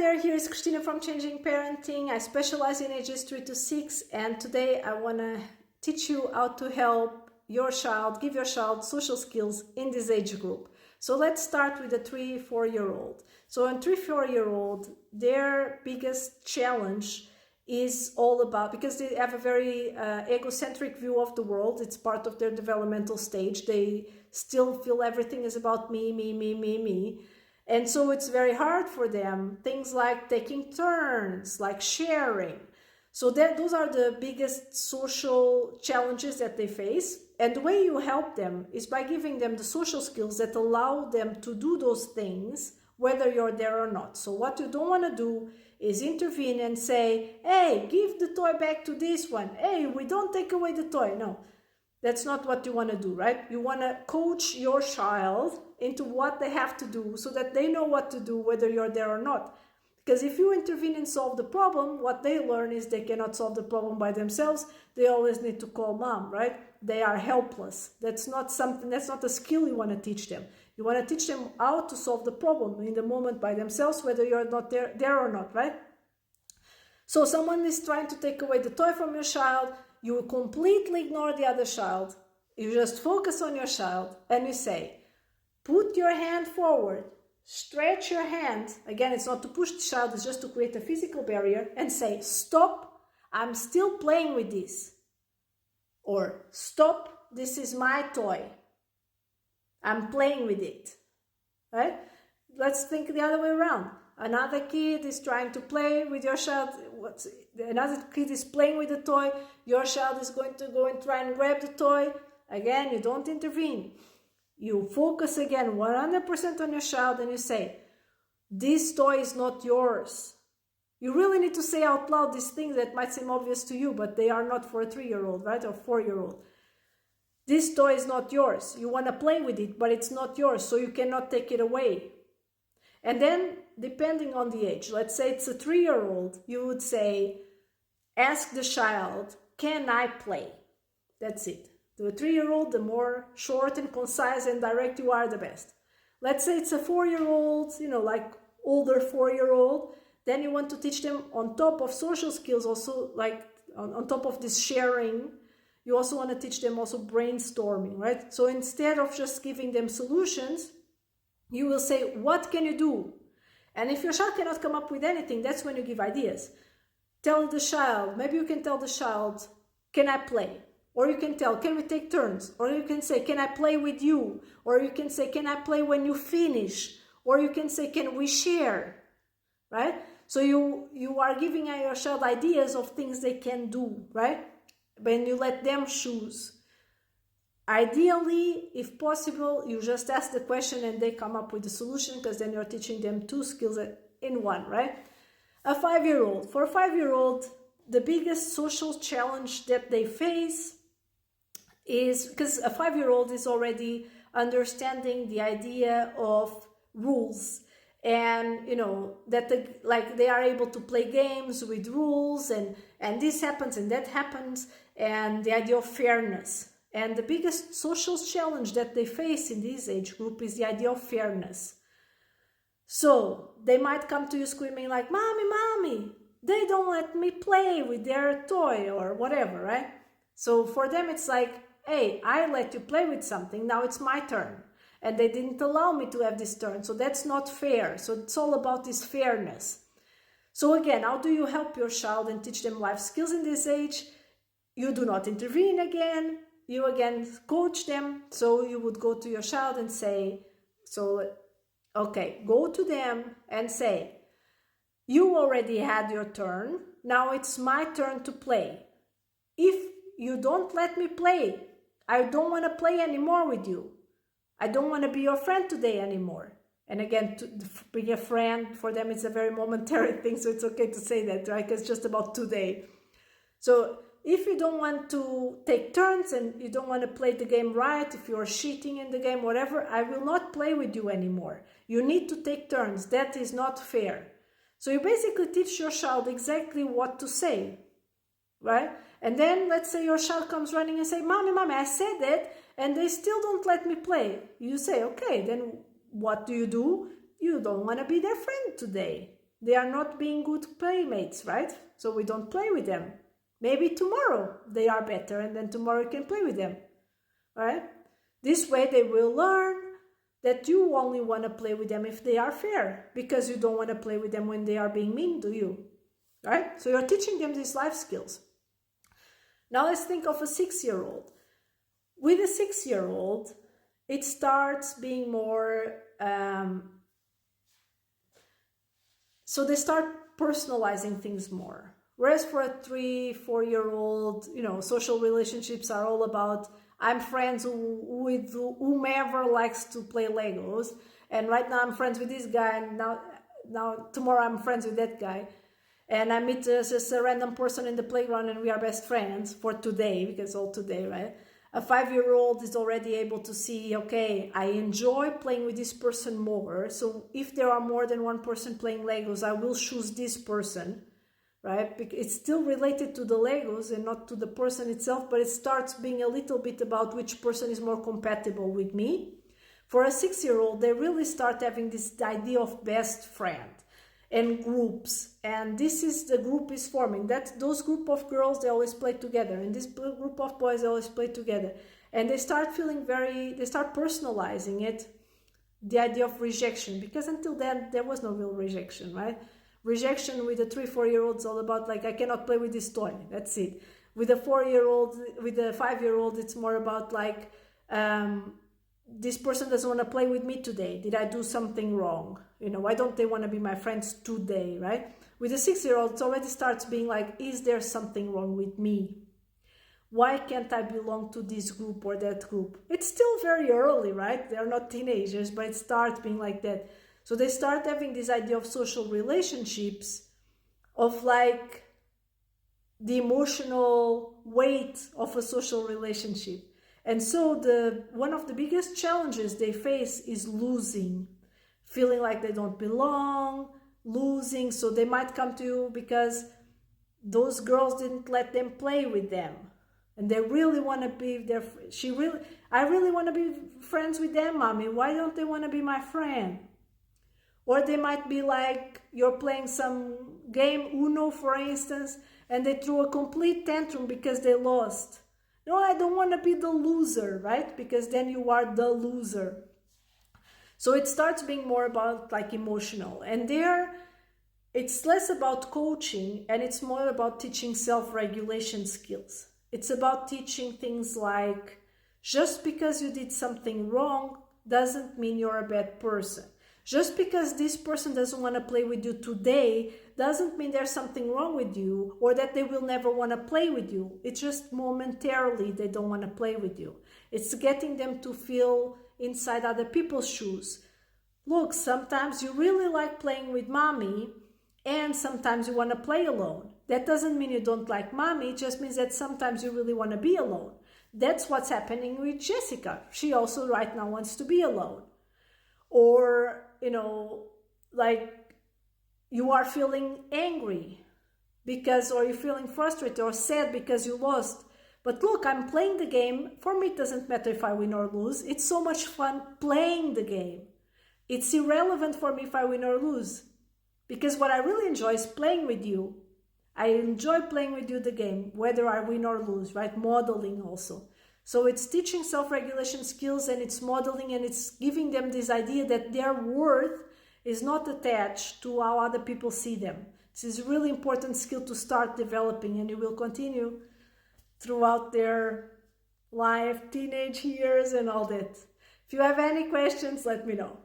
there, here's Christina from Changing Parenting. I specialize in ages 3 to 6, and today I want to teach you how to help your child, give your child social skills in this age group. So let's start with the 3-4-year-old. So in 3-4-year-old, their biggest challenge is all about, because they have a very egocentric view of the world. It's part of their developmental stage. They still feel everything is about me, me, me, me, me. And so it's very hard for them. Things like taking turns, like sharing. So those are the biggest social challenges that they face. And the way you help them is by giving them the social skills that allow them to do those things, whether you're there or not. So what you don't want to do is intervene and say, hey, give the toy back to this one. Hey, we don't take away the toy. No, that's not what you want to do, right? You want to coach your child into what they have to do so that they know what to do, whether you're there or not. Because if you intervene and solve the problem, what they learn is they cannot solve the problem by themselves. They always need to call mom, right? They are helpless. That's not a skill you want to teach them. You want to teach them how to solve the problem in the moment by themselves, whether you're not there or not, right? So someone is trying to take away the toy from your child. You completely ignore the other child. You just focus on your child and you say, put your hand forward, stretch your hand. Again, it's not to push the child, it's just to create a physical barrier, and say, stop, I'm still playing with this. Or stop, this is my toy. I'm playing with it. Right? Let's think the other way around. Another kid is trying to play with your child. Another kid is playing with the toy. Your child is going to go and try and grab the toy. Again, you don't intervene. You focus again 100% on your child and you say, this toy is not yours. You really need to say out loud these things that might seem obvious to you, but they are not for a 3-year-old, right? Or 4-year-old. This toy is not yours. You want to play with it, but it's not yours, so you cannot take it away. And then, depending on the age, let's say it's a 3-year-old, you would say, ask the child, can I play? That's it. The 3-year-old, the more short and concise and direct you are, the best. Let's say it's a 4-year-old, like older 4-year-old, then you want to teach them on top of social skills also, like on top of this sharing, you also want to teach them also brainstorming, right? So instead of just giving them solutions, you will say, what can you do? And if your child cannot come up with anything, that's when you give ideas. Tell the child, maybe you can tell the child, can I play? Or you can tell, can we take turns? Or you can say, can I play with you? Or you can say, can I play when you finish? Or you can say, can we share? Right? So you are giving your child ideas of things they can do, right? When you let them choose. Ideally, if possible, you just ask the question and they come up with the solution, because then you're teaching them 2 skills in one, right? A 5-year-old. For a 5-year-old, the biggest social challenge that they face is, because a 5-year-old is already understanding the idea of rules, and that they are able to play games with rules, and this happens and that happens, and the idea of fairness. And the biggest social challenge that they face in this age group is the idea of fairness. So they might come to you screaming like, mommy, they don't let me play with their toy or whatever, right? So for them it's like, hey, I let you play with something, now it's my turn. And they didn't allow me to have this turn, so that's not fair. So it's all about this fairness. So again, how do you help your child and teach them life skills in this age? You do not intervene again. You again coach them. So you would go to your child and say, okay, go to them and say, you already had your turn, now it's my turn to play. If you don't let me play, I don't want to play anymore with you. I don't want to be your friend today anymore. And again, to be a friend, for them it's a very momentary thing, so it's okay to say that, right? Because it's just about today. So if you don't want to take turns and you don't want to play the game right, if you're cheating in the game, whatever, I will not play with you anymore. You need to take turns. That is not fair. So you basically teach your child exactly what to say, right? And then let's say your child comes running and say, mommy, I said that, and they still don't let me play. You say, okay, then what do? You don't want to be their friend today. they are not being good playmates, right? So we don't play with them. Maybe tomorrow they are better, and then tomorrow you can play with them, right? This way they will learn that you only want to play with them if they are fair, because you don't want to play with them when they are being mean to you, right? So you're teaching them these life skills. Now let's think of a 6-year-old. With a 6-year-old, it starts being more, so they start personalizing things more. Whereas for a 3-4-year-old, social relationships are all about, I'm friends with whomever likes to play Legos, and right now I'm friends with this guy, and now tomorrow I'm friends with that guy, and I meet just a random person in the playground and we are best friends for today, because all today, right? A 5-year-old is already able to see, okay, I enjoy playing with this person more, so if there are more than one person playing Legos, I will choose this person, right? It's still related to the Legos and not to the person itself, but it starts being a little bit about which person is more compatible with me. For a 6-year-old, they really start having this idea of best friend and groups, and this is the group is forming. Those group of girls, they always play together, and this group of boys, they always play together, and they start feeling they start personalizing it, the idea of rejection, because until then there was no real rejection, right? Rejection with a 3-4-year-old is all about, like, I cannot play with this toy, that's it. With a 4-year-old, with a 5-year-old, it's more about, like, this person doesn't want to play with me today. Did I do something wrong? Why don't they want to be my friends today, right? With a 6-year-old, it already starts being like, is there something wrong with me? Why can't I belong to this group or that group? It's still very early, right? They're not teenagers, but it starts being like that. So they start having this idea of social relationships, of like the emotional weight of a social relationship. And so one of the biggest challenges they face is losing, feeling like they don't belong, losing. So they might come to you because those girls didn't let them play with them, and they really want to be I really want to be friends with them, mommy. Why don't they want to be my friend? Or they might be like, you're playing some game, Uno for instance, and they threw a complete tantrum because they lost. No, I don't want to be the loser, right? Because then you are the loser. So it starts being more about like emotional. And there, it's less about coaching and it's more about teaching self-regulation skills. It's about teaching things like, just because you did something wrong doesn't mean you're a bad person. Just because this person doesn't want to play with you today doesn't mean there's something wrong with you or that they will never want to play with you. It's just momentarily they don't want to play with you. It's getting them to feel inside other people's shoes. Look, sometimes you really like playing with mommy and sometimes you want to play alone. That doesn't mean you don't like mommy, it just means that sometimes you really want to be alone. That's what's happening with Jessica. She also right now wants to be alone. Or, like you are feeling angry or you're feeling frustrated or sad because you lost. But look, I'm playing the game. For me, it doesn't matter if I win or lose. It's so much fun playing the game. It's irrelevant for me if I win or lose. Because what I really enjoy is playing with you. I enjoy playing with you the game, whether I win or lose, right? Modeling also. So it's teaching self-regulation skills and it's modeling and it's giving them this idea that their worth is not attached to how other people see them. This is a really important skill to start developing, and it will continue throughout their life, teenage years and all that. If you have any questions, let me know.